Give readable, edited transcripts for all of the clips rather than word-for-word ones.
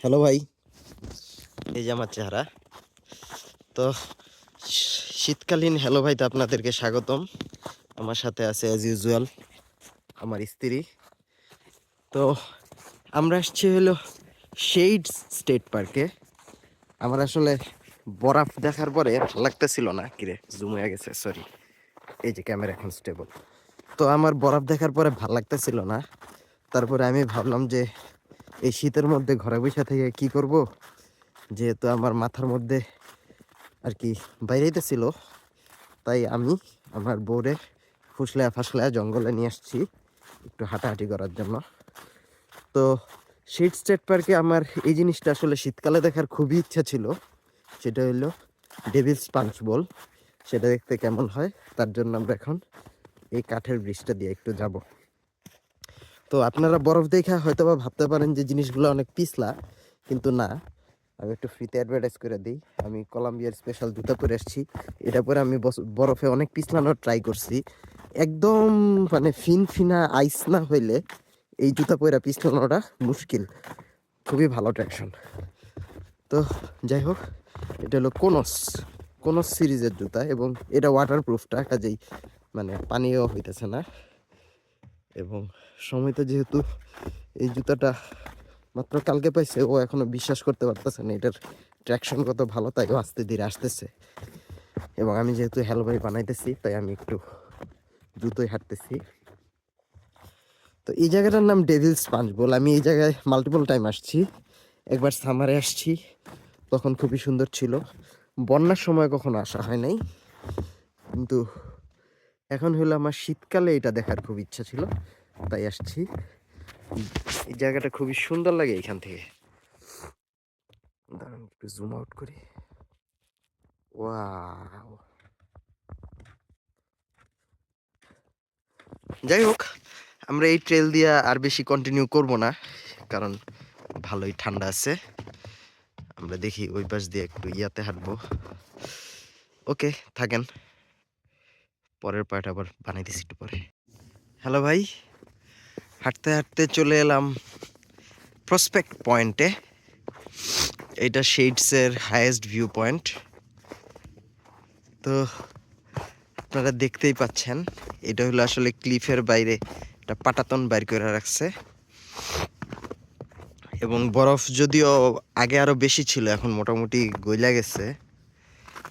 Hello ভাই, এই যে আমার চেহারা। তো শীতকালীন হ্যালো ভাইতে আপনাদেরকে স্বাগতম। আমার সাথে আছে অ্যাজ ইউজুয়াল আমার স্ত্রী। তো আমরা আসছি হলো শেডস স্টেট পার্কে। আমার আসলে বরফ দেখার পরে ভালো লাগতেছিল না। কিরে জুম হয়ে গেছে, সরি। এই যে ক্যামেরা এখন স্টেবল। তো আমার বরফ দেখার পরে ভালো লাগতেছিল না। তারপরে আমি ভাবলাম যে এই শীতের মধ্যে ঘরে বসে থেকে কি করব, যেহেতু আমার মাথার মধ্যে আর কি বাইরেইতেছিল। তাই আমি আমার বউরে ফুসলায়া ফাসলায়া জঙ্গলে নিয়ে আসছি একটু হাঁটাহাঁটি করার জন্য। তো শীত স্টেট পার্কে আমার এই জিনিসটা আসলে শীতকালে দেখার খুবই ইচ্ছা ছিল। সেটা হলো ডেভিলস পাঞ্চ বল। সেটা দেখতে কেমন হয় তার জন্য আমরা এখন এই কাঠের ব্রিজটা দিয়ে একটু যাব। তো আপনারা বরফ দেখা হয়তো বা ভাবতে পারেন যে জিনিসগুলো অনেক পিছলা, কিন্তু না। আমি একটু ফ্রিতে অ্যাডভার্টাইজ করে দিই। আমি কলাম্বিয়ার স্পেশাল জুতা পরে আসছি। এটা পরে আমি বরফে অনেক পিছলানোর ট্রাই করছি। একদম মানে ফিনফিনা আইস না হইলে এই জুতা পরে পিছলানোটা মুশকিল। খুবই ভালো ট্র্যাকশন। তো যাই হোক, এটা হলো কোনস কোনস সিরিজের জুতা এবং এটা ওয়াটারপ্রুফটা, কাজেই মানে পানিও হইতেছে না। এবং সময়ত যেহেতু এই জুতাটা মাত্র কালকে পাইছে, ও এখনো বিশ্বাস করতে পারতেছে না এটার ট্র্যাকশন কত ভালো, তাই ও আস্তে ধীরে আসতেছে। এবং আমি যেহেতু হেলমেট বানাইতেছি তাই আমি একটু দ্রুতই হাঁটতেছি। তো এই জায়গাটার নাম ডেভিলস পাঞ্চ বল। আমি এই জায়গায় মাল্টিপল টাইম আসছি। একবার সামারে আসছি, তখন খুবই সুন্দর ছিল। বন্যার সময় কখনো আসা হয় নাই, কিন্তু এখন হলো আমার শীতকালে এটা দেখার খুব ইচ্ছা ছিল, তাই আসছি। এই জায়গাটা খুবই সুন্দর লাগে এখান থেকে। দাঁড়ান একটু জুম আউট করি। ওয়াও! যাই হোক, আমরা এই ট্রেল দিয়ে আর বেশি কন্টিনিউ করব না, কারণ ভালোই ঠান্ডা আছে। আমরা দেখি ওই পাশ দিয়ে একটু ইয়াতে হাঁটবো। ওকে, থাকেন, পরের পার্ট আবার বানাইতেছি একটু পরে। হ্যালো ভাই, হাঁটতে হাঁটতে চলে এলাম প্রসপেক্ট পয়েন্টে। এটা শেডসের হাইয়েস্ট ভিউ পয়েন্ট। তো আপনারা দেখতেই পাচ্ছেন, এটা হলো আসলে ক্লিফের বাইরে একটা পাটাতন বাইর করে রাখছে। এবং বরফ যদিও আগে আরো বেশি ছিল, এখন মোটামুটি গইলা গেছে।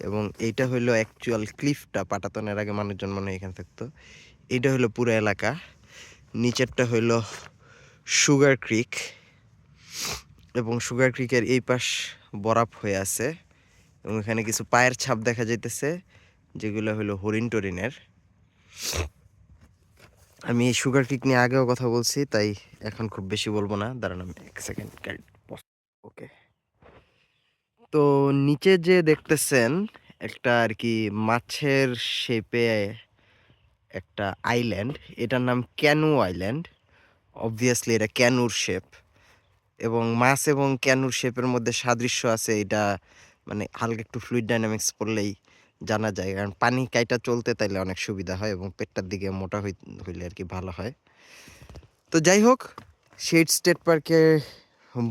এবং এইটা হইলো অ্যাকচুয়াল ক্লিফটা। পাটাতনের আগে মানুষজন মনে হয় এখানে থাকতো। এইটা হইলো পুরো এলাকা। নিচেরটা হইলো সুগার ক্রিক, এবং সুগার ক্রিকের এই পাশ বরফ হয়ে আছে। এবং এখানে কিছু পায়ের ছাপ দেখা যাইতেছে, যেগুলো হলো হরিণ টরিনের। আমি এই সুগার ক্রিক নিয়ে আগেও কথা বলছি, তাই এখন খুব বেশি বলবো না। দাঁড়ান আমি এক সেকেন্ড। ওকে। তো নিচে যে দেখতেছেন একটা আর কি মাছের শেপে একটা আইল্যান্ড, এটার নাম ক্যানু আইল্যান্ড। অবভিয়াসলি এটা ক্যানুর শেপ, এবং মাছ এবং ক্যানুর শেপের মধ্যে সাদৃশ্য আছে। এটা মানে হালকা একটু ফ্লুইড ডাইনামিক্স পড়লেই জানা যায়, কারণ পানি কাইটা চলতে তাইলে অনেক সুবিধা হয়, এবং পেটটার দিকে মোটা হইলে আর কি ভালো হয়। তো যাই হোক, শেড স্টেট পার্কের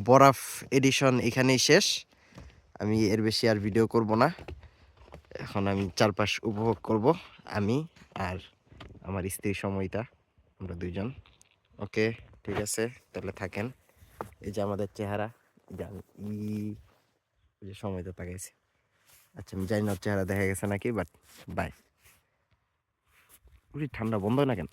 বরফ এডিশন এখানেই শেষ। আমি এর বেশি আর ভিডিও করব না। এখন আমি চারপাশ উপভোগ করব, আমি আর আমার স্ত্রী সময়টা, আমরা দুইজন। ওকে, ঠিক আছে, তাহলে থাকেন। এই যে আমাদের চেহারা, ওই যে সময়টা তাকাইছে। আচ্ছা, আমি জানি না ওর চেহারা দেখা গেছে নাকি, বাট বাই। পুরি ঠান্ডা বন্ধ হয় না কেন?